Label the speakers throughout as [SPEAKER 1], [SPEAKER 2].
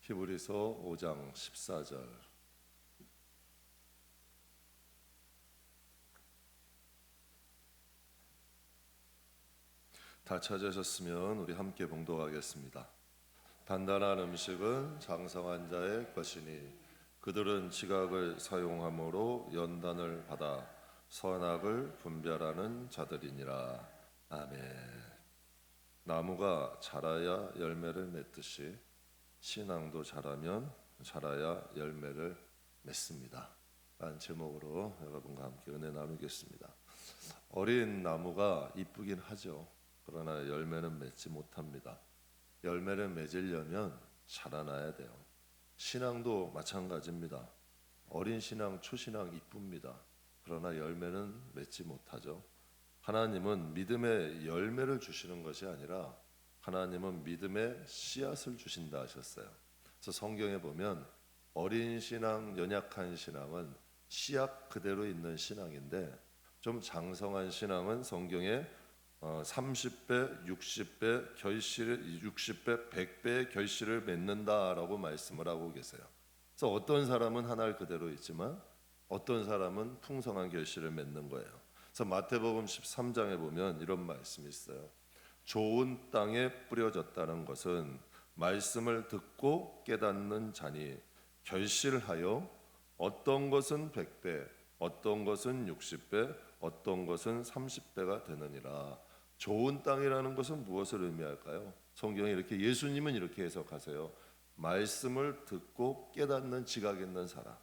[SPEAKER 1] 히브리서 5장 14절. 다 찾으셨으면 우리 함께 봉독하겠습니다. 단단한 음식은 장성한 자의 것이니 그들은 지각을 사용함으로 연단을 받아 선악을 분별하는 자들이니라. 아멘. 나무가 자라야 열매를 맺듯이 신앙도 자라야 열매를 맺습니다. 라는 제목으로 여러분과 함께 은혜 나누겠습니다. 어린 나무가 이쁘긴 하죠. 그러나 열매는 맺지 못합니다. 열매를 맺으려면 자라나야 돼요. 신앙도 마찬가지입니다. 어린 신앙, 초신앙 이쁩니다. 그러나 열매는 맺지 못하죠. 하나님은 믿음의 열매를 주시는 것이 아니라 하나님은 믿음의 씨앗을 주신다 하셨어요. 그래서 성경에 보면 어린 신앙, 연약한 신앙은 씨앗 그대로 있는 신앙인데 좀 장성한 신앙은 성경에 30배, 60배, 60배, 100배의 결실을 맺는다라고 말씀을 하고 계세요. 그래서 어떤 사람은 하늘 그대로 있지만 어떤 사람은 풍성한 결실을 맺는 거예요. 그래서 마태복음 13장에 보면 이런 말씀이 있어요. 좋은 땅에 뿌려졌다는 것은 말씀을 듣고 깨닫는 자니 결실하여 어떤 것은 100배, 어떤 것은 60배, 어떤 것은 30배가 되느니라. 좋은 땅이라는 것은 무엇을 의미할까요? 성경에 이렇게 예수님은 이렇게 해석하세요. 말씀을 듣고 깨닫는 지각 있는 사람.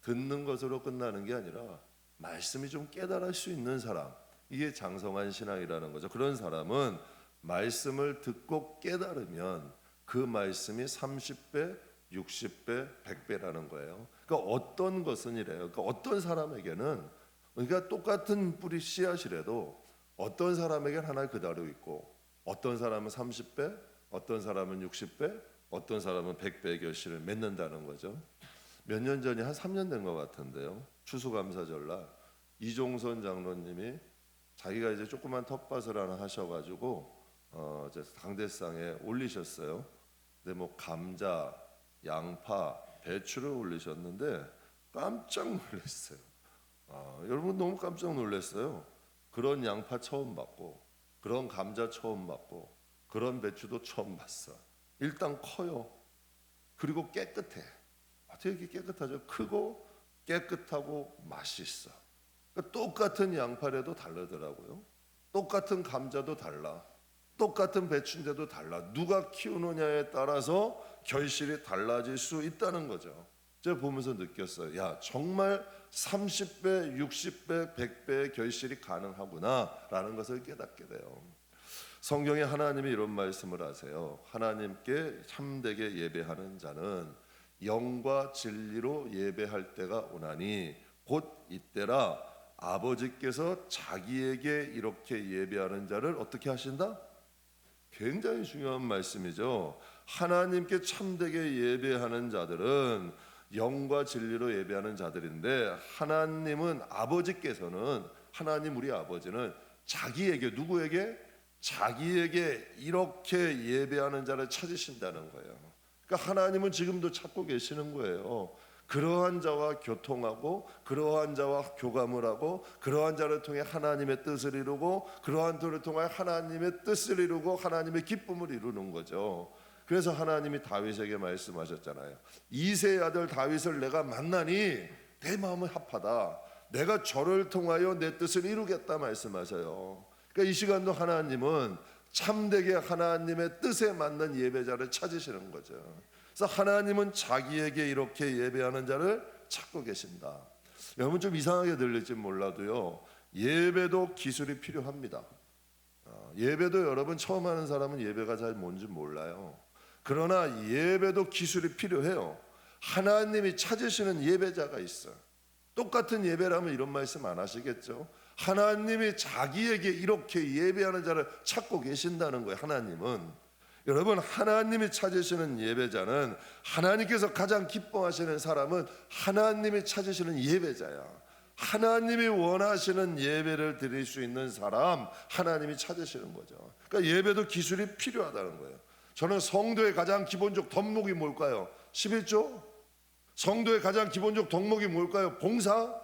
[SPEAKER 1] 듣는 것으로 끝나는 게 아니라 말씀이 좀 깨달을 수 있는 사람. 이게 장성한 신앙이라는 거죠. 그런 사람은 말씀을 듣고 깨달으면 그 말씀이 30배, 60배, 100배라는 거예요. 그러니까 어떤 것은 이래요. 그러니까 어떤 사람에게는 그러니까 똑같은 뿌리 씨앗이라도 어떤 사람에게는 하나 그대로 있고 어떤 사람은 30배, 어떤 사람은 60배, 어떤 사람은 100배의 결실을 맺는다는 거죠. 몇 년 전이 한 3년 된 것 같은데요. 추수감사절날 이종선 장로님이 자기가 이제 조그만 텃밭을 하나 하셔가지고 이제 당대상에 올리셨어요. 근데 뭐 감자, 양파, 배추를 올리셨는데 깜짝 놀랐어요. 여러분 너무 깜짝 놀랐어요. 그런 양파 처음 봤고, 그런 감자 처음 봤고, 그런 배추도 처음 봤어. 일단 커요. 그리고 깨끗해. 어떻게 이렇게 깨끗하죠? 크고 깨끗하고 맛있어. 그러니까 똑같은 양파라도 다르더라고요. 똑같은 감자도 달라. 똑같은 배추인데도 달라. 누가 키우느냐에 따라서 결실이 달라질 수 있다는 거죠. 제가 보면서 느꼈어요. 야, 정말 30배, 60배, 100배의 결실이 가능하구나 라는 것을 깨닫게 돼요. 성경에 하나님이 이런 말씀을 하세요. 하나님께 참되게 예배하는 자는 영과 진리로 예배할 때가 오나니 곧 이때라 아버지께서 자기에게 이렇게 예배하는 자를 어떻게 하신다? 굉장히 중요한 말씀이죠. 하나님께 참되게 예배하는 자들은 영과 진리로 예배하는 자들인데 하나님은 아버지께서는 하나님 우리 아버지는 자기에게 누구에게? 자기에게 이렇게 예배하는 자를 찾으신다는 거예요. 그러니까 하나님은 지금도 찾고 계시는 거예요. 그러한 자와 교통하고 그러한 자와 교감을 하고 그러한 자를 통해 하나님의 뜻을 이루고 그러한 자를 통해 하나님의 뜻을 이루고 하나님의 기쁨을 이루는 거죠. 그래서 하나님이 다윗에게 말씀하셨잖아요. 이새의 아들 다윗을 내가 만나니 내 마음은 합하다. 내가 저를 통하여 내 뜻을 이루겠다 말씀하셔요. 그러니까 이 시간도 하나님은 참되게 하나님의 뜻에 맞는 예배자를 찾으시는 거죠. 그래서 하나님은 자기에게 이렇게 예배하는 자를 찾고 계신다. 여러분 좀 이상하게 들릴지 몰라도요. 예배도 기술이 필요합니다. 예배도 여러분 처음 하는 사람은 예배가 잘 뭔지 몰라요. 그러나 예배도 기술이 필요해요. 하나님이 찾으시는 예배자가 있어요. 똑같은 예배라면 이런 말씀 안 하시겠죠? 하나님이 자기에게 이렇게 예배하는 자를 찾고 계신다는 거예요. 하나님은 여러분 하나님이 찾으시는 예배자는 하나님께서 가장 기뻐하시는 사람은 하나님이 찾으시는 예배자야. 하나님이 원하시는 예배를 드릴 수 있는 사람 하나님이 찾으시는 거죠. 그러니까 예배도 기술이 필요하다는 거예요. 저는 성도의 가장 기본적 덕목이 뭘까요? 11조? 성도의 가장 기본적 덕목이 뭘까요? 봉사?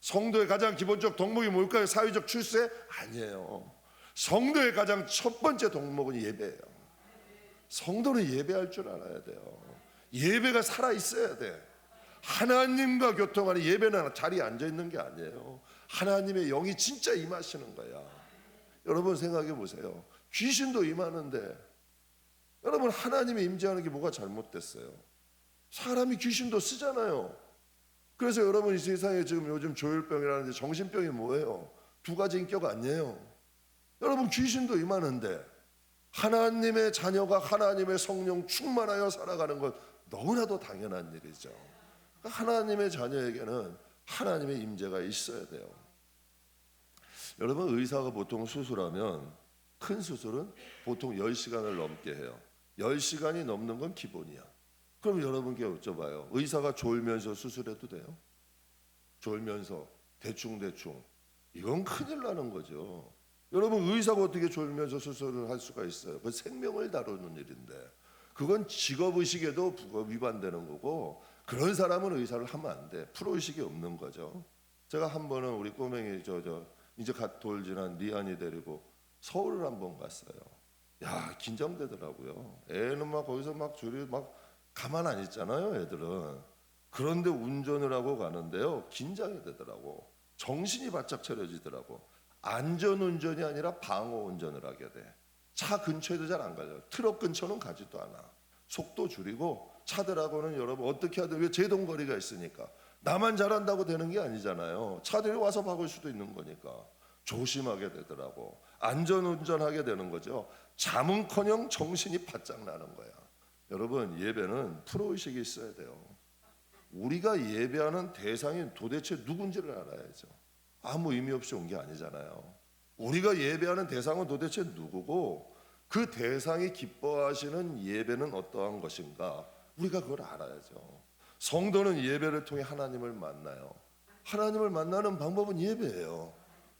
[SPEAKER 1] 성도의 가장 기본적 덕목이 뭘까요? 사회적 출세? 아니에요. 성도의 가장 첫 번째 덕목은 예배예요. 성도는 예배할 줄 알아야 돼요. 예배가 살아 있어야 돼. 하나님과 교통하는 예배는 자리에 앉아 있는 게 아니에요. 하나님의 영이 진짜 임하시는 거야. 여러분 생각해 보세요. 귀신도 임하는데 여러분 하나님이 임재하는 게 뭐가 잘못됐어요? 사람이 귀신도 쓰잖아요. 그래서 여러분 이 세상에 지금 요즘 조울병이라는데 정신병이 뭐예요? 두 가지 인격 아니에요. 여러분 귀신도 임하는데 하나님의 자녀가 하나님의 성령 충만하여 살아가는 건 너무나도 당연한 일이죠. 하나님의 자녀에게는 하나님의 임재가 있어야 돼요. 여러분 의사가 보통 수술하면 큰 수술은 보통 10시간을 넘게 해요. 10시간이 넘는 건 기본이야. 그럼 여러분께 여쭤봐요. 의사가 졸면서 수술해도 돼요? 졸면서 대충 이건 큰일 나는 거죠. 여러분 의사가 어떻게 졸면서 수술을 할 수가 있어요? 그 생명을 다루는 일인데 그건 직업의식에도 위반되는 거고 그런 사람은 의사를 하면 안 돼. 프로의식이 없는 거죠. 제가 한 번은 우리 꼬맹이 이제 갓 돌진한 리안이 데리고 서울을 한번 갔어요. 야 긴장되더라고요. 애는 막 거기서 막 줄이 막 가만 안 있잖아요. 애들은. 그런데 운전을 하고 가는데요. 긴장이 되더라고. 정신이 바짝 차려지더라고. 안전운전이 아니라 방어운전을 하게 돼. 차 근처에도 잘 안 가요. 트럭 근처는 가지도 않아. 속도 줄이고 차들하고는 여러분 어떻게 하든 왜 제동거리가 있으니까 나만 잘한다고 되는 게 아니잖아요. 차들이 와서 박을 수도 있는 거니까 조심하게 되더라고. 안전운전하게 되는 거죠. 잠은커녕 정신이 바짝 나는 거야. 여러분 예배는 프로의식이 있어야 돼요. 우리가 예배하는 대상이 도대체 누군지를 알아야죠. 아무 의미 없이 온 게 아니잖아요. 우리가 예배하는 대상은 도대체 누구고 그 대상이 기뻐하시는 예배는 어떠한 것인가 우리가 그걸 알아야죠. 성도는 예배를 통해 하나님을 만나요. 하나님을 만나는 방법은 예배예요.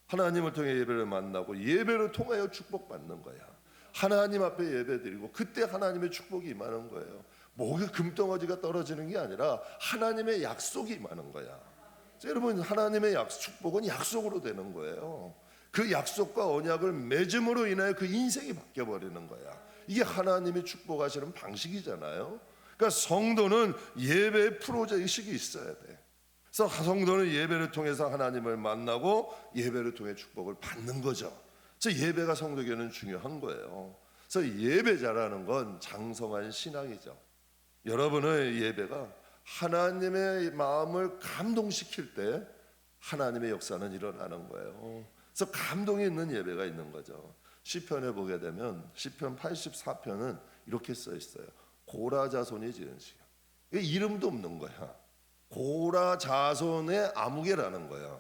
[SPEAKER 1] 하나님을 통해 예배를 만나고 예배를 통하여 축복받는 거야. 하나님 앞에 예배드리고 그때 하나님의 축복이 임하는 거예요. 목에 금덩어리가 떨어지는 게 아니라 하나님의 약속이 임하는 거야. 여러분 하나님의 축복은 약속으로 되는 거예요. 그 약속과 언약을 맺음으로 인하여 그 인생이 바뀌어버리는 거야. 이게 하나님이 축복하시는 방식이잖아요. 그러니까 성도는 예배의 프로의식이 있어야 돼. 그래서 성도는 예배를 통해서 하나님을 만나고 예배를 통해 축복을 받는 거죠. 그래서 예배가 성도에게는 중요한 거예요. 그래서 예배자라는 건 장성한 신앙이죠. 여러분의 예배가 하나님의 마음을 감동시킬 때 하나님의 역사는 일어나는 거예요. 그래서 감동이 있는 예배가 있는 거죠. 시편에 보게 되면 시편 84편은 이렇게 써 있어요. 고라 자손이 지은 시가. 이름도 없는 거야. 고라 자손의 아무개라는 거야.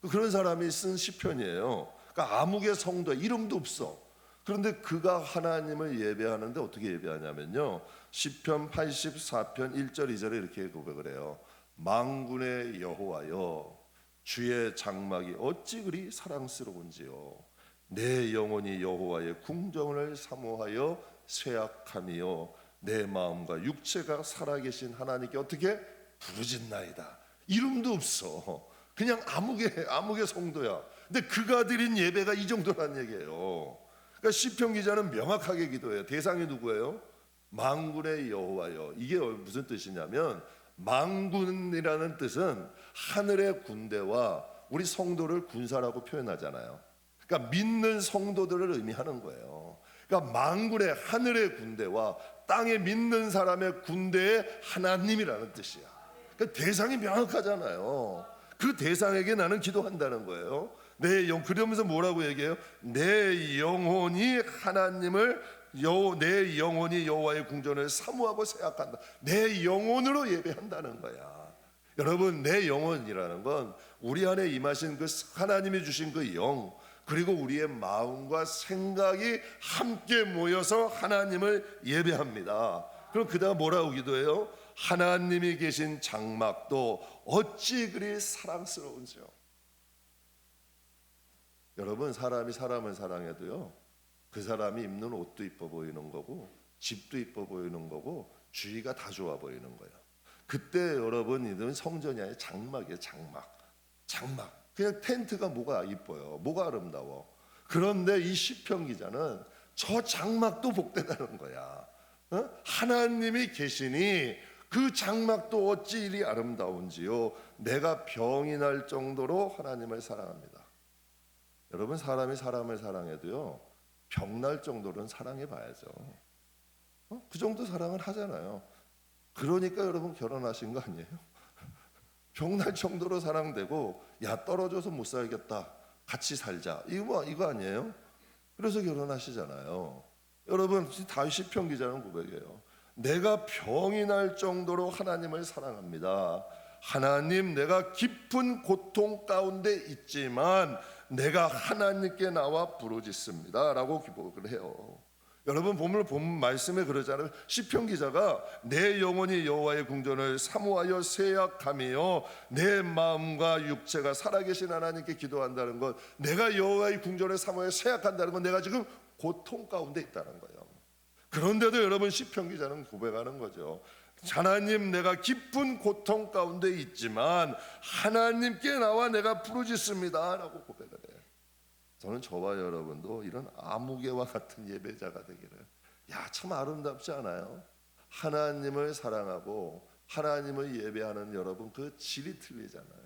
[SPEAKER 1] 그런 사람이 쓴 시편이에요. 그러니까 아무개 성도 이름도 없어. 그런데 그가 하나님을 예배하는데 어떻게 예배하냐면요. 시편 84편 1절 2절에 이렇게 고백을 해요. 만군의 여호와여 주의 장막이 어찌 그리 사랑스러운지요. 내 영혼이 여호와의 궁정을 사모하여 쇠약하며 내 마음과 육체가 살아계신 하나님께 어떻게 부르짖나이다. 이름도 없어. 그냥 아무개 성도야. 근데 그가 드린 예배가 이 정도란 얘기예요. 그러니까 시편 기자는 명확하게 기도해요. 대상이 누구예요? 만군의 여호와여. 이게 무슨 뜻이냐면 만군이라는 뜻은 하늘의 군대와 우리 성도를 군사라고 표현하잖아요. 그러니까 믿는 성도들을 의미하는 거예요. 그러니까 만군의 하늘의 군대와 땅에 믿는 사람의 군대의 하나님이라는 뜻이야. 그러니까 대상이 명확하잖아요. 그 대상에게 나는 기도한다는 거예요. 그러면서 뭐라고 얘기해요? 내 영혼이 내 영혼이 여호와의 궁전을 사모하고 생각한다. 내 영혼으로 예배한다는 거야. 여러분 내 영혼이라는 건 우리 안에 임하신 그 하나님이 주신 그 영 그리고 우리의 마음과 생각이 함께 모여서 하나님을 예배합니다. 그럼 그다음 뭐라고 기도해요? 하나님이 계신 장막도 어찌 그리 사랑스러운지요. 여러분 사람이 사람을 사랑해도요 그 사람이 입는 옷도 이뻐 보이는 거고 집도 이뻐 보이는 거고 주위가 다 좋아 보이는 거예요. 그때 여러분 이들은 성전이 아니라 장막이에요. 장막. 그냥 텐트가 뭐가 이뻐요. 뭐가 아름다워. 그런데 이 시편 기자는 저 장막도 복되다는 거야. 하나님이 계시니 그 장막도 어찌 이리 아름다운지요. 내가 병이 날 정도로 하나님을 사랑합니다. 여러분, 사람이 사람을 사랑해도요, 병날 정도로는 사랑해 봐야죠. 그 정도 사랑을 하잖아요. 그러니까 여러분 결혼하신 거 아니에요? 병날 정도로 사랑되고, 야, 떨어져서 못 살겠다, 같이 살자, 이거 아니에요? 그래서 결혼하시잖아요. 여러분, 다윗 시편 기자는 고백이에요. 내가 병이 날 정도로 하나님을 사랑합니다. 하나님, 내가 깊은 고통 가운데 있지만 내가 하나님께 나와 부르짖습니다 라고 기록을 해요. 여러분, 본문 말씀에 그러잖아요. 시편 기자가 내 영혼이 여호와의 궁전을 사모하여 세약하며 내 마음과 육체가 살아계신 하나님께 기도한다는 것, 내가 여호와의 궁전을 사모하여 세약한다는 건 내가 지금 고통 가운데 있다는 거예요. 그런데도 여러분, 시편 기자는 고백하는 거죠. 하나님, 내가 깊은 고통 가운데 있지만 하나님께 나와 내가 부르짖습니다 라고 고백을 해요. 저는 저와 여러분도 이런 아무개와 같은 예배자가 되기를, 야, 참 아름답지 않아요? 하나님을 사랑하고 하나님을 예배하는 여러분, 그 질이 틀리잖아요.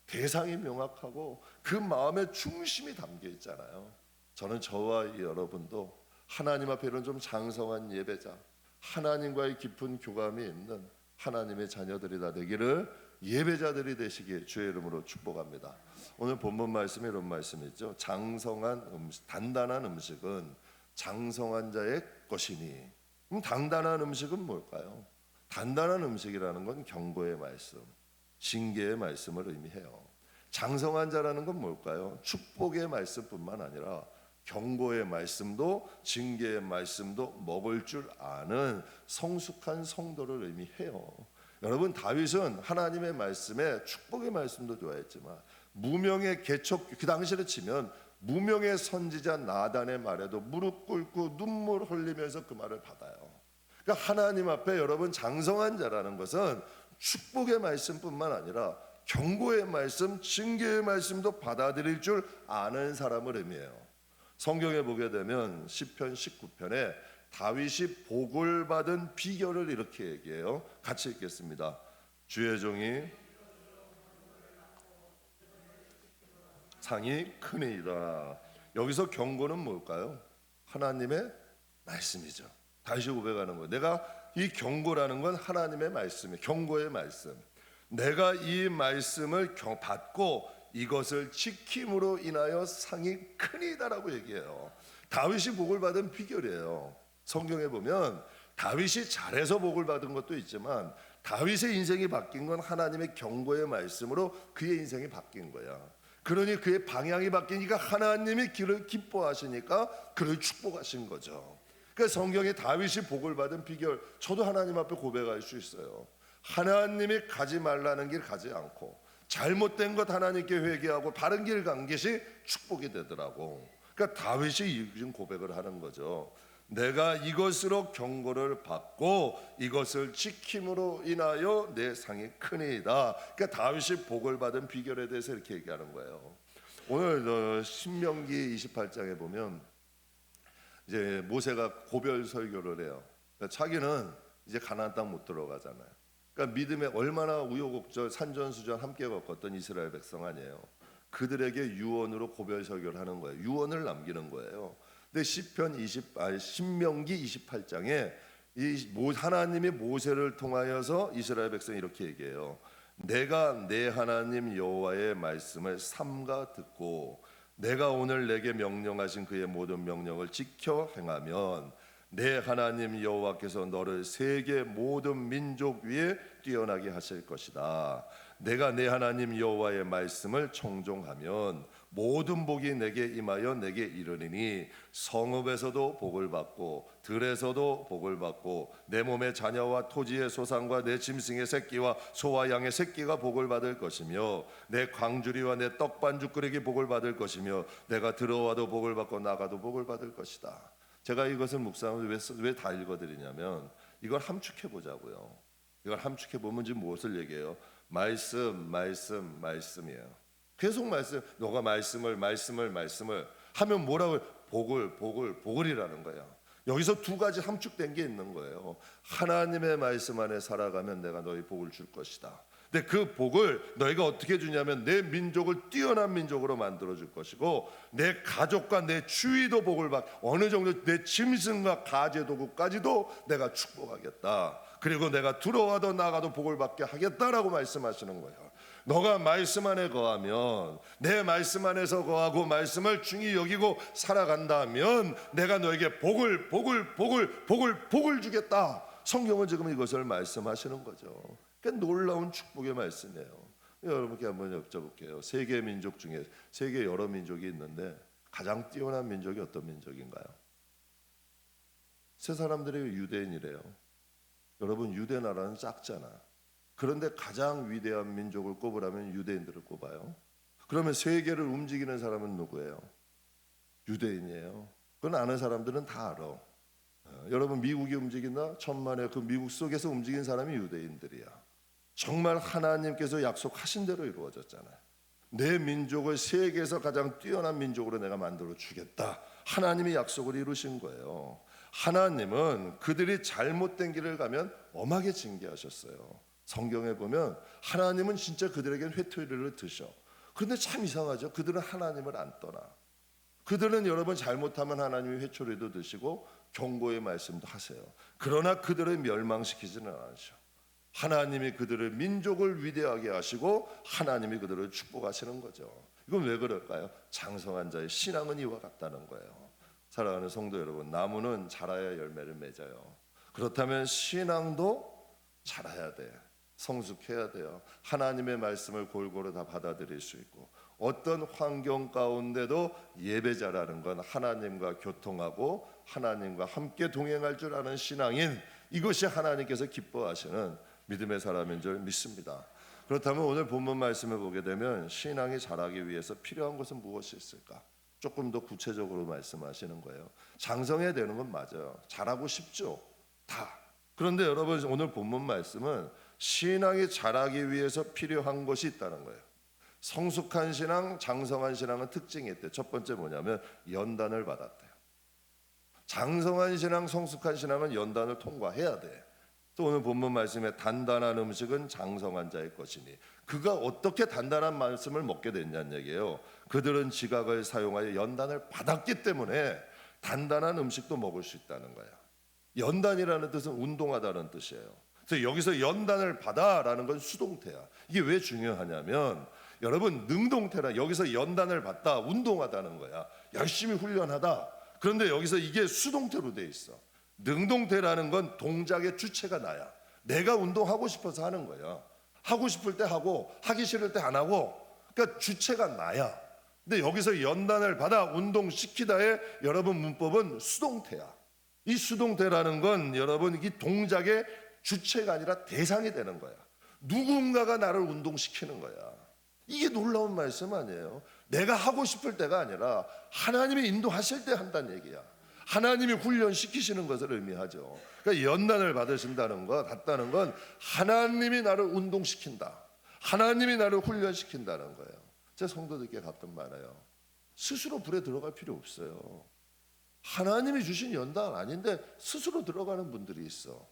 [SPEAKER 1] 대상이 명확하고 그 마음의 중심이 담겨 있잖아요. 저는 저와 여러분도 하나님 앞에 이런 좀 장성한 예배자, 하나님과의 깊은 교감이 있는 하나님의 자녀들이 다 되기를, 예배자들이 되시기에 주의 이름으로 축복합니다. 오늘 본문 말씀에 이런 말씀이 있죠. 단단한 음식은 장성한 자의 것이니. 그럼 단단한 음식은 뭘까요? 단단한 음식이라는 건 경고의 말씀, 징계의 말씀을 의미해요. 장성한 자라는 건 뭘까요? 축복의 말씀뿐만 아니라 경고의 말씀도 징계의 말씀도 먹을 줄 아는 성숙한 성도를 의미해요. 여러분, 다윗은 하나님의 말씀에 축복의 말씀도 좋아했지만 무명의 개척, 그 당시를 치면 무명의 선지자 나단의 말에도 무릎 꿇고 눈물 흘리면서 그 말을 받아요. 그러니까 하나님 앞에 여러분, 장성한 자라는 것은 축복의 말씀뿐만 아니라 경고의 말씀, 징계의 말씀도 받아들일 줄 아는 사람을 의미해요. 성경에 보게 되면 시편 19편에 다윗이 복을 받은 비결을 이렇게 얘기해요. 같이 읽겠습니다. 주의 종이 상이 크니이다. 여기서 경고는 뭘까요? 하나님의 말씀이죠. 다윗이 고백하는 거예요. 내가 이 경고라는 건 하나님의 말씀이에요. 경고의 말씀. 내가 이 말씀을 받고 이것을 지킴으로 인하여 상이 크니다라고 얘기해요. 다윗이 복을 받은 비결이에요. 성경에 보면 다윗이 잘해서 복을 받은 것도 있지만 다윗의 인생이 바뀐 건 하나님의 경고의 말씀으로 그의 인생이 바뀐 거야. 그러니 그의 방향이 바뀌니까 하나님이 그를 기뻐하시니까 그를 축복하신 거죠. 그러니까 성경에 다윗이 복을 받은 비결, 저도 하나님 앞에 고백할 수 있어요. 하나님이 가지 말라는 길 가지 않고 잘못된 것 하나님께 회개하고 바른 길 간 것이 축복이 되더라고. 그러니까 다윗이 지금 고백을 하는 거죠. 내가 이것으로 경고를 받고 이것을 지킴으로 인하여 내 상이 크니이다. 그러니까 다윗이 복을 받은 비결에 대해서 이렇게 얘기하는 거예요. 오늘 신명기 28장에 보면 이제 모세가 고별 설교를 해요. 그러니까 자기는 이제 가나안 땅 못 들어가잖아요. 그러니까 믿음에 얼마나 우여곡절 산전수전 함께 겪었던 이스라엘 백성 아니에요. 그들에게 유언으로 고별 설교를 하는 거예요. 유언을 남기는 거예요. 근데 신명기 28장에 하나님이 모세를 통하여서 이스라엘 백성이 이렇게 얘기해요. 내가 내 하나님 여호와의 말씀을 삼가 듣고 내가 오늘 내게 명령하신 그의 모든 명령을 지켜 행하면 내 하나님 여호와께서 너를 세계 모든 민족 위에 뛰어나게 하실 것이다. 내가 내 하나님 여호와의 말씀을 청종하면 모든 복이 내게 임하여 내게 이르리니 성읍에서도 복을 받고 들에서도 복을 받고 내 몸의 자녀와 토지의 소산과 내 짐승의 새끼와 소와 양의 새끼가 복을 받을 것이며 내 광주리와 내 떡반죽거리기 복을 받을 것이며 내가 들어와도 복을 받고 나가도 복을 받을 것이다. 제가 이것을 묵상하면서 왜 다 읽어드리냐면 이걸 함축해 보자고요. 이걸 함축해 보면 지금 무엇을 얘기해요? 말씀이에요. 계속 말씀. 너가 말씀을 하면 뭐라고? 복을이라는 거야. 여기서 두 가지 함축된 게 있는 거예요. 하나님의 말씀 안에 살아가면 내가 너희 복을 줄 것이다. 근데 그 복을 너희가 어떻게 주냐면 내 민족을 뛰어난 민족으로 만들어 줄 것이고 내 가족과 내 주위도 복을 어느 정도 내 짐승과 가재 도구까지도 내가 축복하겠다. 그리고 내가 들어와도 나가도 복을 받게 하겠다라고 말씀하시는 거예요. 너가 말씀 안에 거하면 내 말씀 안에서 거하고 말씀을 중히 여기고 살아간다면 내가 너에게 복을 주겠다. 성경은 지금 이것을 말씀하시는 거죠. 그러니까 놀라운 축복의 말씀이에요. 여러분께 한번 여쭤볼게요. 세계 민족 중에 세계 여러 민족이 있는데 가장 뛰어난 민족이 어떤 민족인가요? 세 사람들이 유대인이래요. 여러분 유대 나라는 작잖아. 그런데 가장 위대한 민족을 꼽으라면 유대인들을 꼽아요. 그러면 세계를 움직이는 사람은 누구예요? 유대인이에요. 그건 아는 사람들은 다 알아. 여러분 미국이 움직인다? 천만의 그 미국 속에서 움직인 사람이 유대인들이야. 정말 하나님께서 약속하신 대로 이루어졌잖아요. 내 민족을 세계에서 가장 뛰어난 민족으로 내가 만들어 주겠다. 하나님이 약속을 이루신 거예요. 하나님은 그들이 잘못된 길을 가면 엄하게 징계하셨어요. 성경에 보면 하나님은 진짜 그들에겐 회초리를 드셔. 그런데 참 이상하죠. 그들은 하나님을 안 떠나. 그들은 여러분 잘못하면 하나님이 회초리도 드시고 경고의 말씀도 하세요. 그러나 그들을 멸망시키지는 않으셔. 하나님이 그들을 민족을 위대하게 하시고 하나님이 그들을 축복하시는 거죠. 이건 왜 그럴까요? 장성한 자의 신앙은 이와 같다는 거예요. 사랑하는 성도 여러분, 나무는 자라야 열매를 맺어요. 그렇다면 신앙도 자라야 돼. 성숙해야 돼요. 하나님의 말씀을 골고루 다 받아들일 수 있고 어떤 환경 가운데도 예배자라는 건 하나님과 교통하고 하나님과 함께 동행할 줄 아는 신앙인, 이것이 하나님께서 기뻐하시는 믿음의 사람인 줄 믿습니다. 그렇다면 오늘 본문 말씀을 보게 되면 신앙이 자라기 위해서 필요한 것은 무엇이 있을까? 조금 더 구체적으로 말씀하시는 거예요. 장성해야 되는 건 맞아요. 잘하고 싶죠. 다. 그런데 여러분 오늘 본문 말씀은 신앙이 자라기 위해서 필요한 것이 있다는 거예요. 성숙한 신앙, 장성한 신앙은 특징이 있대요. 첫 번째 뭐냐면 연단을 받았대요. 장성한 신앙, 성숙한 신앙은 연단을 통과해야 돼. 또 오늘 본문 말씀에 단단한 음식은 장성한 자의 것이니, 그가 어떻게 단단한 말씀을 먹게 됐냐는 얘기예요. 그들은 지각을 사용하여 연단을 받았기 때문에 단단한 음식도 먹을 수 있다는 거야. 연단이라는 뜻은 운동하다는 뜻이에요. 그래서 여기서 연단을 받아라는 건 수동태야. 이게 왜 중요하냐면 여러분 능동태라, 여기서 연단을 받다, 운동하다는 거야. 열심히 훈련하다. 그런데 여기서 이게 수동태로 돼 있어. 능동태라는 건 동작의 주체가 나야. 내가 운동하고 싶어서 하는 거야. 하고 싶을 때 하고 하기 싫을 때 안 하고, 그러니까 주체가 나야. 근데 여기서 연단을 받아 운동시키다의 여러분 문법은 수동태야. 이 수동태라는 건 여러분 이 동작의 주체가 아니라 대상이 되는 거야. 누군가가 나를 운동시키는 거야. 이게 놀라운 말씀 아니에요? 내가 하고 싶을 때가 아니라 하나님이 인도하실 때 한다는 얘기야. 하나님이 훈련시키시는 것을 의미하죠. 그러니까 연단을 받으신다는 것 같다는 건 하나님이 나를 운동시킨다. 하나님이 나를 훈련시킨다는 거예요. 제 성도들께 가끔 말해요. 스스로 불에 들어갈 필요 없어요. 하나님이 주신 연단 아닌데 스스로 들어가는 분들이 있어.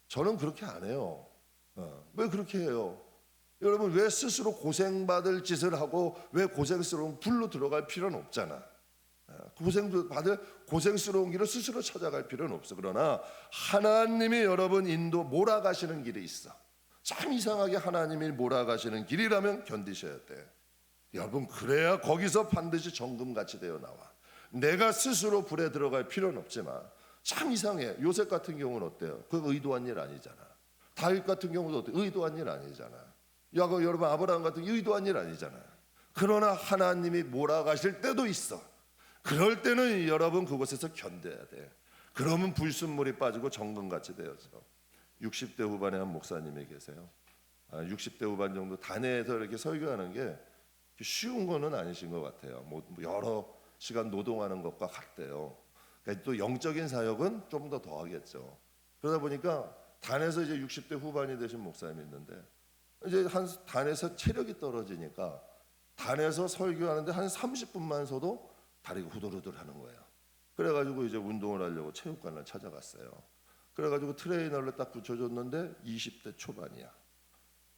[SPEAKER 1] 저는 그렇게 안 해요. 왜 그렇게 해요? 여러분 왜 스스로 고생받을 짓을 하고 왜 고생스러운 불로 들어갈 필요는 없잖아. 고생스러운 길을 스스로 찾아갈 필요는 없어. 그러나 하나님이 여러분 몰아가시는 길이 있어. 참 이상하게 하나님이 몰아가시는 길이라면 견디셔야 돼. 여러분 그래야 거기서 반드시 정금같이 되어 나와. 내가 스스로 불에 들어갈 필요는 없지만 참 이상해. 요셉 같은 경우는 어때요? 그거 의도한 일 아니잖아. 다윗 같은 경우도 어때요? 의도한 일 아니잖아. 여러분 아브라함 같은 게 의도한 일 아니잖아. 그러나 하나님이 몰아가실 때도 있어. 그럴 때는 여러분 그곳에서 견뎌야 돼. 그러면 불순물이 빠지고 정금같이 되어서. 60대 후반의 한 목사님이 계세요. 60대 후반 정도 단회에서 이렇게 설교하는 게 쉬운 거는 아니신 것 같아요. 뭐 여러 시간 노동하는 것과 같대요. 그러니까 또 영적인 사역은 좀 더 하겠죠. 그러다 보니까 단에서 이제 60대 후반이 되신 목사님이 있는데 이제 한 단에서 체력이 떨어지니까 단에서 설교하는데 한 30분만 서도 다리가 후들후들 하는 거예요. 그래가지고 이제 운동을 하려고 체육관을 찾아갔어요. 그래가지고 트레이너를 딱 붙여줬는데 20대 초반이야.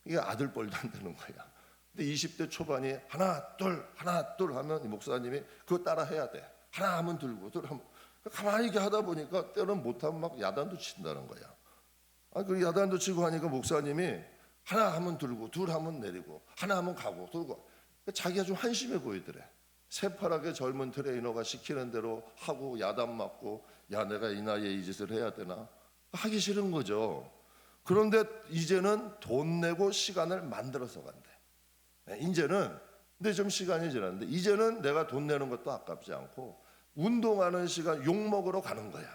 [SPEAKER 1] 이게 아들 뻘도 안 되는 거야. 근데 20대 초반이 하나 둘 하면 이 목사님이 그거 따라 해야 돼. 하나 하면 들고 둘 하면 가만히 이렇게 하다 보니까 때로는 못하면 막 야단도 친다는 거야. 그 야단도 치고 하니까 목사님이 하나 하면 들고 둘 하면 내리고 하나 하면 가고 들고 자기가 좀 한심해 보이더래. 새파랗게 젊은 트레이너가 시키는 대로 하고 야단 맞고 야 내가 이 나이에 이 짓을 해야 되나 하기 싫은 거죠. 그런데 이제는 돈 내고 시간을 만들어서 간대. 이제는 근데 좀 시간이 지났는데 이제는 내가 돈 내는 것도 아깝지 않고 운동하는 시간 욕 먹으러 가는 거야.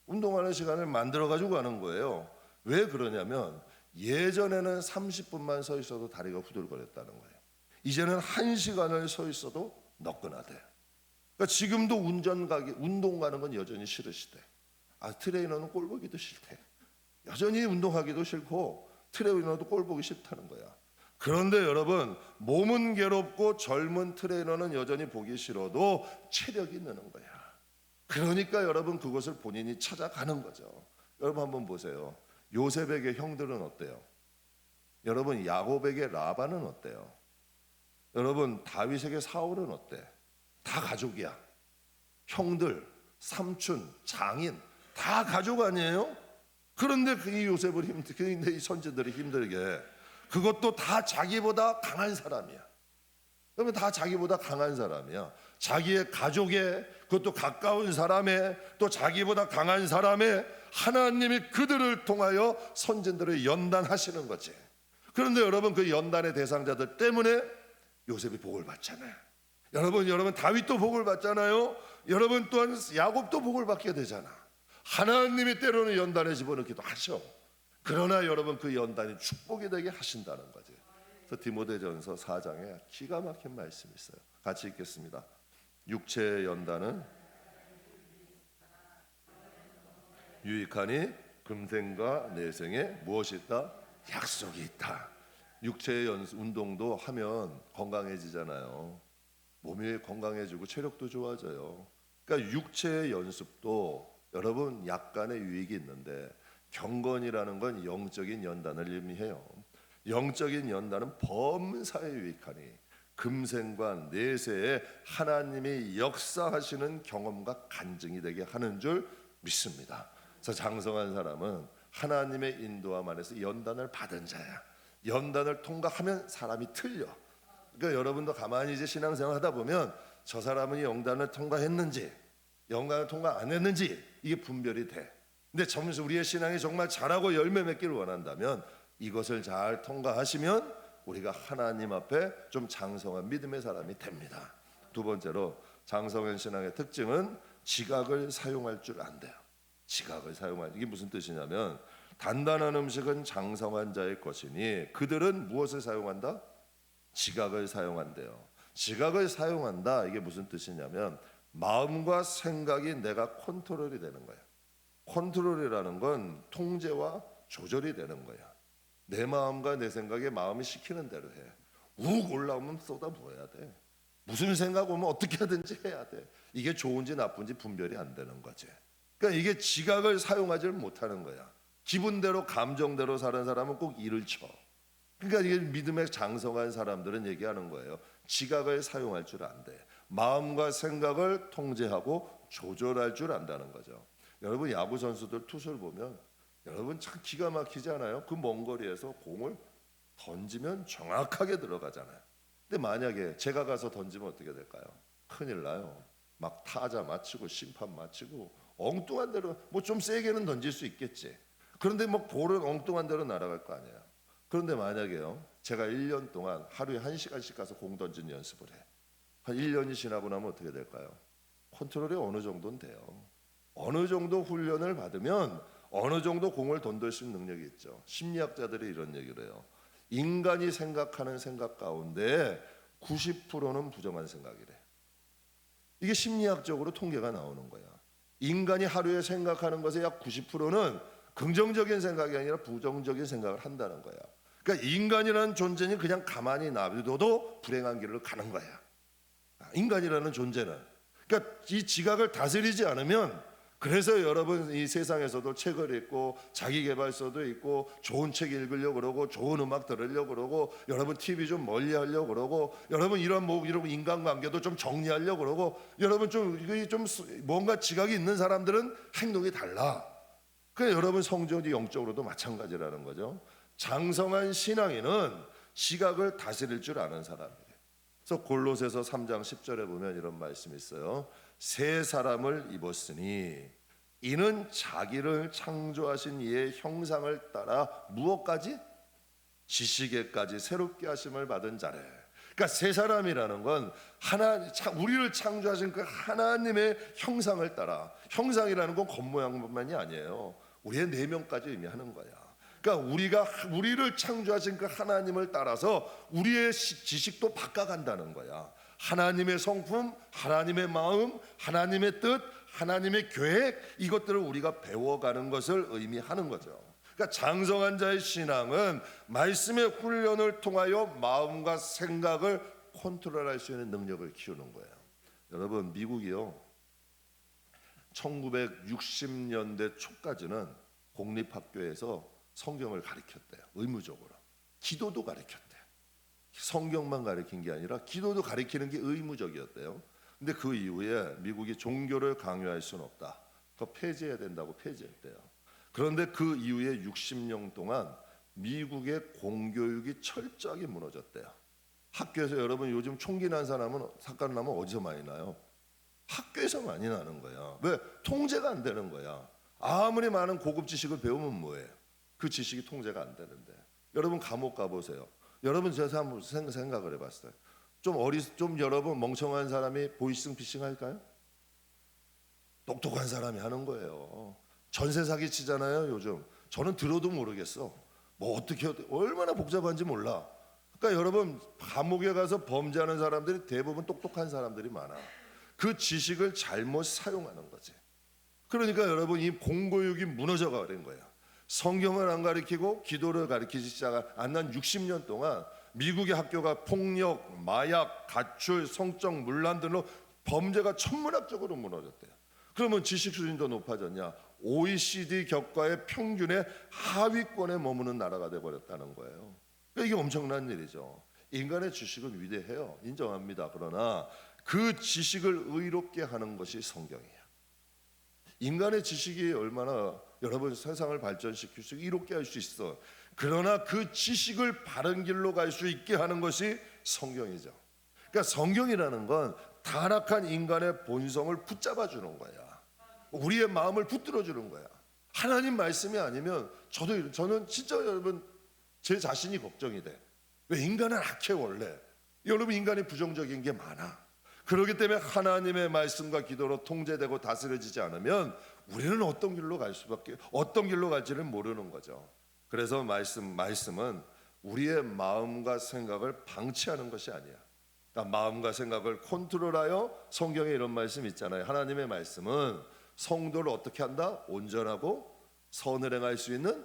[SPEAKER 1] 운동하는 시간을 만들어 가지고 가는 거예요. 왜 그러냐면 예전에는 30분만 서 있어도 다리가 후들거렸다는 거예요. 이제는 1시간을 서 있어도 너끈하대. 그러니까 지금도 운동 가는 건 여전히 싫으시대. 트레이너는 꼴 보기도 싫대. 여전히 운동하기도 싫고 트레이너도 꼴 보기 싫다는 거야. 그런데 여러분 몸은 괴롭고 젊은 트레이너는 여전히 보기 싫어도 체력이 느는 거야. 그러니까 여러분 그것을 본인이 찾아가는 거죠. 여러분 한번 보세요. 요셉에게 형들은 어때요? 여러분 야곱에게 라반은 어때요? 여러분 다윗에게 사울은 어때? 다 가족이야. 형들, 삼촌, 장인 다 가족 아니에요? 그런데 이 요셉을 근데 이 선지들이 힘들게 그것도 다 자기보다 강한 사람이야. 그러면 다 자기보다 강한 사람이야. 자기의 가족에 그것도 가까운 사람에 또 자기보다 강한 사람에 하나님이 그들을 통하여 선진들을 연단하시는 거지. 그런데 여러분 그 연단의 대상자들 때문에 요셉이 복을 받잖아요. 여러분 다윗도 복을 받잖아요. 여러분 또한 야곱도 복을 받게 되잖아. 하나님이 때로는 연단에 집어넣기도 하셔. 그러나 여러분 그 연단이 축복이 되게 하신다는 거지. 그래서 디모데전서 4장에 기가 막힌 말씀이 있어요. 같이 읽겠습니다. 육체의 연단은 유익하니 금생과 내생에 무엇이 있다? 약속이 있다. 육체의 운동도 하면 건강해지잖아요. 몸이 건강해지고 체력도 좋아져요. 그러니까 육체의 연습도 여러분 약간의 유익이 있는데 경건이라는 건 영적인 연단을 의미해요. 영적인 연단은 범사에 유익하니 금생과 내세에 하나님이 역사하시는 경험과 간증이 되게 하는 줄 믿습니다. 그래서 장성한 사람은 하나님의 인도함 안에서 연단을 받은 자야. 연단을 통과하면 사람이 틀려. 그러니까 여러분도 가만히 이제 신앙생활 하다 보면 저 사람은 연단을 통과했는지 연단을 통과 안 했는지 이게 분별이 돼. 근데 점수 우리의 신앙이 정말 잘하고 열매 맺기를 원한다면 이것을 잘 통과하시면 우리가 하나님 앞에 좀 장성한 믿음의 사람이 됩니다. 두 번째로 장성한 신앙의 특징은 지각을 사용할 줄 안돼요. 지각을 사용할 이게 무슨 뜻이냐면 단단한 음식은 장성한 자의 것이니 그들은 무엇을 사용한다? 지각을 사용한대요. 지각을 사용한다 이게 무슨 뜻이냐면 마음과 생각이 내가 컨트롤이 되는 거야. 컨트롤이라는 건 통제와 조절이 되는 거야. 내 마음과 내 생각에 마음이 시키는 대로 해. 욱 올라오면 쏟아부어야 돼. 무슨 생각 오면 어떻게 하든지 해야 돼. 이게 좋은지 나쁜지 분별이 안 되는 거지. 그러니까 이게 지각을 사용하지 못하는 거야. 기분대로 감정대로 사는 사람은 꼭 일을 쳐. 그러니까 이게 믿음에 장성한 사람들은 얘기하는 거예요. 지각을 사용할 줄 안돼. 마음과 생각을 통제하고 조절할 줄 안다는 거죠. 여러분 야구 선수들 투수를 보면 여러분 참 기가 막히지 않아요? 그 먼 거리에서 공을 던지면 정확하게 들어가잖아요. 근데 만약에 제가 가서 던지면 어떻게 될까요? 큰일 나요. 막 타자 맞히고 심판 맞히고 엉뚱한 대로 뭐 좀 세게는 던질 수 있겠지. 그런데 뭐 볼은 엉뚱한 대로 날아갈 거 아니에요. 그런데 만약에요, 제가 1년 동안 하루에 1시간씩 가서 공 던지는 연습을 해. 한 1년이 지나고 나면 어떻게 될까요? 컨트롤이 어느 정도는 돼요. 어느 정도 훈련을 받으면 어느 정도 공을 던질 수 있는 능력이 있죠. 심리학자들이 이런 얘기를 해요. 인간이 생각하는 생각 가운데 90%는 부정한 생각이래. 이게 심리학적으로 통계가 나오는 거야. 인간이 하루에 생각하는 것의 약 90%는 긍정적인 생각이 아니라 부정적인 생각을 한다는 거야. 그러니까 인간이라는 존재는 그냥 가만히 놔둬도 불행한 길을 가는 거야. 인간이라는 존재는. 그러니까 이 지각을 다스리지 않으면, 그래서 여러분 이 세상에서도 책을 읽고 자기계발서도 있고 좋은 책 읽으려고 그러고 좋은 음악 들으려고 그러고 여러분 TV 좀 멀리 하려고 그러고 여러분 이런 인간관계도 좀 정리하려고 그러고 여러분 좀 뭔가 지각이 있는 사람들은 행동이 달라. 그러니까 여러분 성전이 영적으로도 마찬가지라는 거죠. 장성한 신앙인은 지각을 다스릴 줄 아는 사람이에요. 그래서 골로새서 3장 10절에 보면 이런 말씀이 있어요. 새 사람을 입었으니 이는 자기를 창조하신 이의 형상을 따라 무엇까지? 지식에까지 새롭게 하심을 받은 자래. 그러니까 새 사람이라는 건 우리를 창조하신 그 하나님의 형상을 따라, 형상이라는 건 겉모양만이 아니에요. 우리의 내면까지 의미하는 거야. 그러니까 우리를 창조하신 그 하나님을 따라서 우리의 지식도 바꿔간다는 거야. 하나님의 성품, 하나님의 마음, 하나님의 뜻, 하나님의 계획, 이것들을 우리가 배워가는 것을 의미하는 거죠. 그러니까 장성한 자의 신앙은 말씀의 훈련을 통하여 마음과 생각을 컨트롤할 수 있는 능력을 키우는 거예요. 여러분, 미국이요 1960년대 초까지는 공립학교에서 성경을 가르쳤대요. 의무적으로. 기도도 가르쳤대요. 성경만 가르친 게 아니라 기도도 가르치는 게 의무적이었대요. 근데 그 이후에 미국이 종교를 강요할 수는 없다. 그거 폐지해야 된다고 폐지했대요. 그런데 그 이후에 60년 동안 미국의 공교육이 철저하게 무너졌대요. 학교에서 여러분 요즘 총기 난 사건 나면 어디서 많이 나요? 학교에서 많이 나는 거야. 왜? 통제가 안 되는 거야. 아무리 많은 고급 지식을 배우면 뭐예요? 그 지식이 통제가 안 되는데. 여러분 감옥 가보세요. 여러분 제가 한번 생각을 해봤어요. 좀 여러분 멍청한 사람이 보이싱 피싱 할까요? 똑똑한 사람이 하는 거예요. 전세 사기 치잖아요 요즘. 저는 들어도 모르겠어. 뭐 어떻게 얼마나 복잡한지 몰라. 그러니까 여러분 감옥에 가서 범죄하는 사람들이 대부분 똑똑한 사람들이 많아. 그 지식을 잘못 사용하는 거지. 그러니까 여러분 이 공교육이 무너져가 버린 거야. 성경을 안 가르치고 기도를 가르치기 시작 안 난 60년 동안 미국의 학교가 폭력, 마약, 가출, 성적 문란 등로 범죄가 천문학적으로 무너졌대요. 그러면 지식 수준도 높아졌냐? OECD 격과의 평균의 하위권에 머무는 나라가 돼버렸다는 거예요. 그러니까 이게 엄청난 일이죠. 인간의 지식은 위대해요. 인정합니다. 그러나 그 지식을 의롭게 하는 것이 성경이에요. 인간의 지식이 얼마나 여러분 세상을 발전시킬 수 이롭게 할 수 있어. 그러나 그 지식을 바른 길로 갈 수 있게 하는 것이 성경이죠. 그러니까 성경이라는 건 타락한 인간의 본성을 붙잡아 주는 거야. 우리의 마음을 붙들어 주는 거야. 하나님 말씀이 아니면 저는 진짜 여러분 제 자신이 걱정이 돼. 왜? 인간은 악해 원래. 여러분 인간이 부정적인 게 많아. 그렇기 때문에 하나님의 말씀과 기도로 통제되고 다스려지지 않으면 우리는 어떤 길로 갈지를 모르는 거죠. 그래서 말씀은 우리의 마음과 생각을 방치하는 것이 아니야. 그러니까 마음과 생각을 컨트롤하여 성경에 이런 말씀 있잖아요. 하나님의 말씀은 성도를 어떻게 한다? 온전하고 선을 행할 수 있는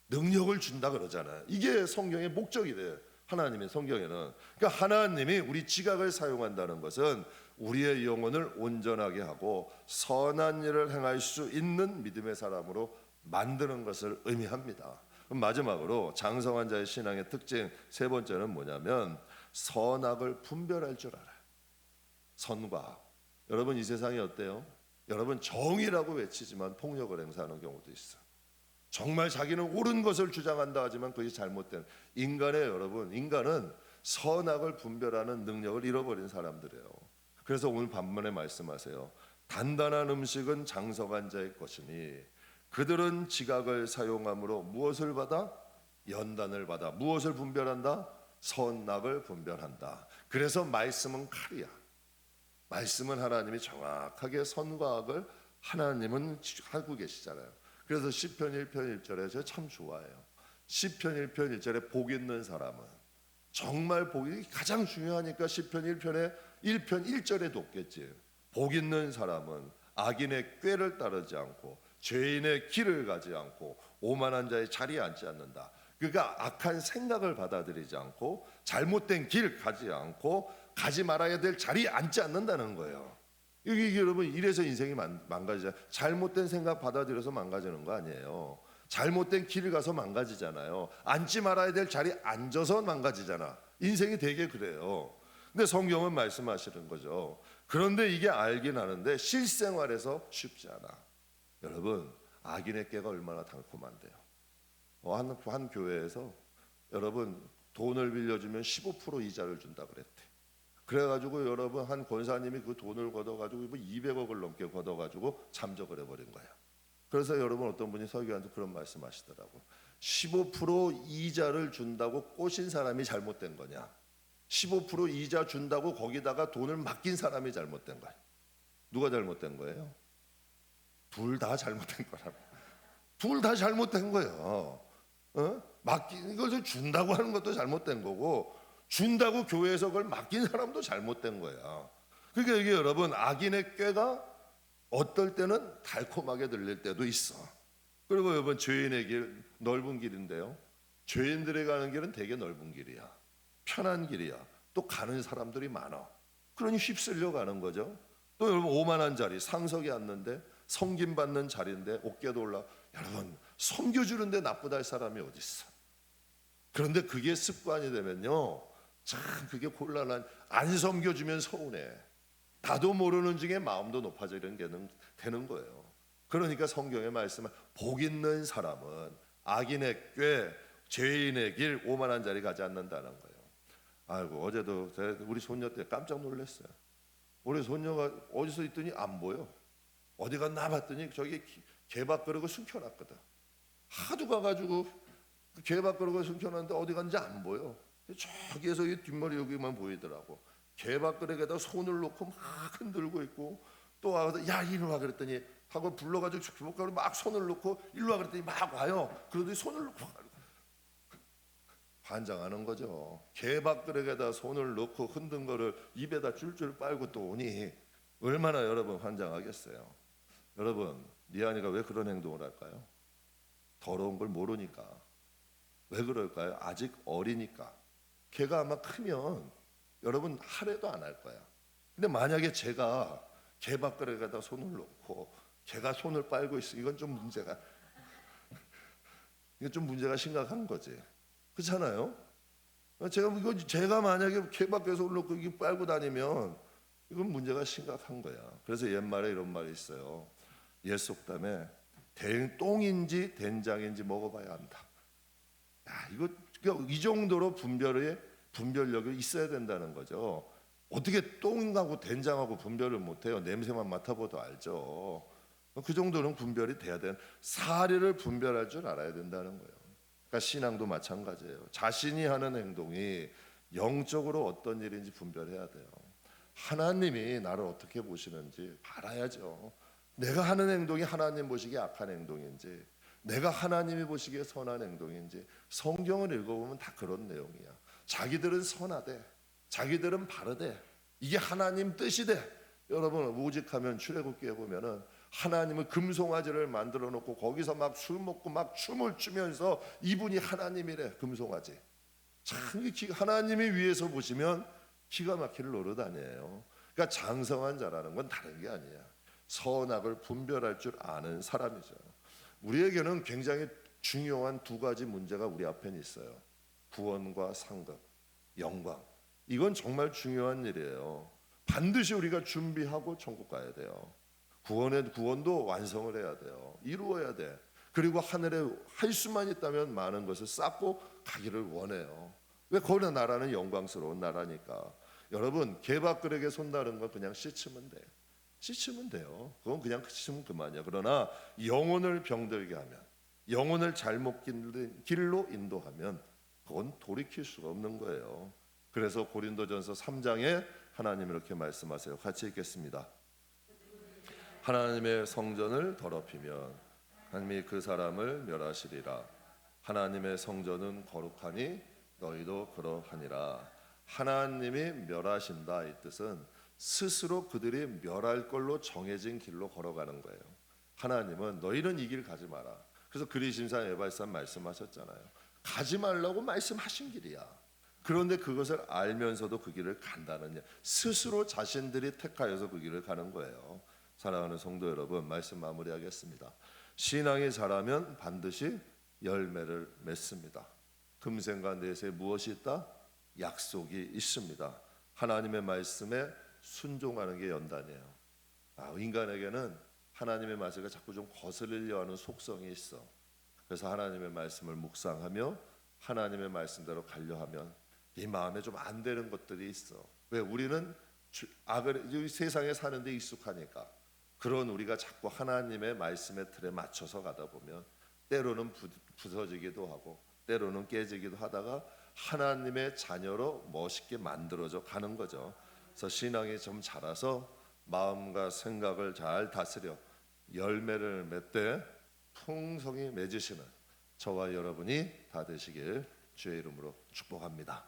[SPEAKER 1] 능력을 준다 그러잖아요. 이게 성경의 목적이 돼요. 하나님의 성경에는. 그러니까 하나님이 우리 지각을 사용한다는 것은 우리의 영혼을 온전하게 하고 선한 일을 행할 수 있는 믿음의 사람으로 만드는 것을 의미합니다. 그럼 마지막으로 장성한 자의 신앙의 특징 세 번째는 뭐냐면 선악을 분별할 줄 알아요. 선과 악. 여러분 이 세상이 어때요? 여러분 정의라고 외치지만 폭력을 행사하는 경우도 있어. 정말 자기는 옳은 것을 주장한다 하지만 그것이 잘못된 인간은 선악을 분별하는 능력을 잃어버린 사람들이에요. 그래서 오늘 반문에 말씀하세요. 단단한 음식은 장성한 자의 것이니 그들은 지각을 사용함으로 무엇을 받아? 연단을 받아 무엇을 분별한다? 선악을 분별한다. 그래서 말씀은 칼이야. 말씀은 하나님이 정확하게 선과 악을 하나님은 하고 계시잖아요. 그래서 시편 1편 1절에 제가 참 좋아해요. 시편 1편 1절에 복 있는 사람은, 정말 복이 가장 중요하니까 시편 1편에 1편 1절에도 없겠지. 복 있는 사람은 악인의 꾀를 따르지 않고 죄인의 길을 가지 않고 오만한 자의 자리에 앉지 않는다. 그러니까 악한 생각을 받아들이지 않고 잘못된 길 가지 않고 가지 말아야 될 자리에 앉지 않는다는 거예요. 이게 여러분, 이래서 인생이 망가지잖아요. 잘못된 생각 받아들여서 망가지는 거 아니에요. 잘못된 길을 가서 망가지잖아요. 앉지 말아야 될 자리에 앉아서 망가지잖아. 인생이 되게 그래요. 근데 성경은 말씀하시는 거죠. 그런데 이게 알긴 하는데 실생활에서 쉽지 않아. 여러분, 악인의 꾀가 얼마나 달콤한데요. 한 교회에서 여러분 돈을 빌려주면 15% 이자를 준다 그랬대. 그래가지고 여러분 한 권사님이 그 돈을 걷어가지고 200억을 넘게 걷어가지고 잠적을 해버린 거예요. 그래서 여러분 어떤 분이 설교한테 그런 말씀하시더라고. 15% 이자를 준다고 꼬신 사람이 잘못된 거냐? 15% 이자 준다고 거기다가 돈을 맡긴 사람이 잘못된 거야. 누가 잘못된 거예요? 둘 다 잘못된 거라고. 둘 다 잘못된 거예요. 맡긴 이걸 준다고 하는 것도 잘못된 거고, 준다고 교회에서 그걸 맡긴 사람도 잘못된 거야. 그러니까 이게 여러분, 악인의 꾀가 어떨 때는 달콤하게 들릴 때도 있어. 그리고 여러분, 죄인의 길 넓은 길인데요, 죄인들이 가는 길은 되게 넓은 길이야. 편한 길이야. 또 가는 사람들이 많아. 그러니 휩쓸려 가는 거죠. 또 여러분, 오만한 자리, 상석에 앉는데 섬김받는 자리인데 어깨도 올라. 여러분, 섬겨주는데 나쁘다 할 사람이 어디 있어? 그런데 그게 습관이 되면요, 참 그게 곤란한. 안 섬겨주면 서운해. 나도 모르는 중에 마음도 높아지는 게 되는 거예요. 그러니까 성경의 말씀은 복 있는 사람은 악인의 꾀, 죄인의 길, 오만한 자리 가지 않는다는 거예요. 아이고, 어제도 우리 손녀 때 깜짝 놀랐어요. 우리 손녀가 어디서 있더니 안 보여. 어디 갔나 봤더니 저기 개밥그릇을 숨겨놨거든. 하도 가가지고 그 개밥그릇을 숨겨놨는데 어디 갔는지 안 보여. 저기에서 이 뒷머리 여기만 보이더라고. 개밥그릇에다 손을 놓고 막 흔들고 있고, 또 와서 야 이리 와 그랬더니 하고 불러가지고 주먹가루 막 손을 놓고 일로 와 그랬더니 막 와요. 그러더니 손을 놓고 환장하는 거죠. 개밥그릇에다 손을 놓고 흔든 거를 입에다 줄줄 빨고 또 오니 얼마나 여러분 환장하겠어요. 여러분, 리안이가 왜 그런 행동을 할까요? 더러운 걸 모르니까. 왜 그럴까요? 아직 어리니까. 걔가 아마 크면 여러분 하래도 안 할 거야. 근데 만약에 제가 개밥그릇에다 손을 놓고 걔가 손을 빨고 있어, 이건 좀 문제가 심각한 거지. 그렇잖아요? 제가 만약에 개밥그릇에 손을 놓고 이게 빨고 다니면 이건 문제가 심각한 거야. 그래서 옛말에 이런 말이 있어요. 옛 속담에 똥인지 된장인지 먹어봐야 한다. 야, 이 정도로 분별력이 있어야 된다는 거죠. 어떻게 똥하고 된장하고 분별을 못해요? 냄새만 맡아봐도 알죠. 그 정도는 분별이 돼야 되는, 사리를 분별할 줄 알아야 된다는 거예요. 그러니까 신앙도 마찬가지예요. 자신이 하는 행동이 영적으로 어떤 일인지 분별해야 돼요. 하나님이 나를 어떻게 보시는지 알아야죠. 내가 하는 행동이 하나님 보시기에 악한 행동인지, 내가 하나님이 보시기에 선한 행동인지, 성경을 읽어보면 다 그런 내용이야. 자기들은 선하대, 자기들은 바르대, 이게 하나님 뜻이대. 여러분, 오직하면 출애굽기에 보면은 하나님은 금송아지를 만들어 놓고 거기서 막 술 먹고 막 춤을 추면서 이분이 하나님이래. 금송아지. 참 하나님이 위에서 보시면 기가 막힐 노릇 아니에요. 그러니까 장성한 자라는 건 다른 게 아니야. 선악을 분별할 줄 아는 사람이죠. 우리에게는 굉장히 중요한 두 가지 문제가 우리 앞에 있어요. 구원과 상급, 영광. 이건 정말 중요한 일이에요. 반드시 우리가 준비하고 천국 가야 돼요. 구원도 완성을 해야 돼요. 이루어야 돼. 그리고 하늘에 할 수만 있다면 많은 것을 쌓고 가기를 원해요. 왜? 거기는 나라는 영광스러운 나라니까. 여러분, 개밥그릇에 손다는 건 그냥 씻으면 돼. 씻으면 돼요. 그건 그냥 씻으면 그만이야. 그러나 영혼을 병들게 하면, 영혼을 잘못 길로 인도하면 그건 돌이킬 수가 없는 거예요. 그래서 고린도전서 3장에 하나님 이렇게 말씀하세요. 같이 읽겠습니다. 하나님의 성전을 더럽히면 하나님이 그 사람을 멸하시리라. 하나님의 성전은 거룩하니 너희도 그러하니라. 하나님이 멸하신다 이 뜻은 스스로 그들이 멸할 걸로 정해진 길로 걸어가는 거예요. 하나님은 너희는 이 길 가지 마라. 그래서 그리심산 에발산 말씀하셨잖아요. 가지 말라고 말씀하신 길이야. 그런데 그것을 알면서도 그 길을 간다는 스스로 자신들이 택하여서 그 길을 가는 거예요. 사랑하는 성도 여러분, 말씀 마무리하겠습니다. 신앙이 자라면 반드시 열매를 맺습니다. 금생과 내세 무엇이 있다? 약속이 있습니다. 하나님의 말씀에 순종하는 게 연단이에요. 인간에게는 하나님의 말씀을 자꾸 좀 거스르려 하는 속성이 있어. 그래서 하나님의 말씀을 묵상하며 하나님의 말씀대로 가려 하면 이 마음에 좀 안 되는 것들이 있어. 왜? 우리는 이 세상에 사는데 익숙하니까. 그런 우리가 자꾸 하나님의 말씀의 틀에 맞춰서 가다 보면 때로는 부서지기도 하고 때로는 깨지기도 하다가 하나님의 자녀로 멋있게 만들어져 가는 거죠. 그래서 신앙이 좀 자라서 마음과 생각을 잘 다스려 열매를 맺되 풍성히 맺으시는 저와 여러분이 다 되시길 주의 이름으로 축복합니다.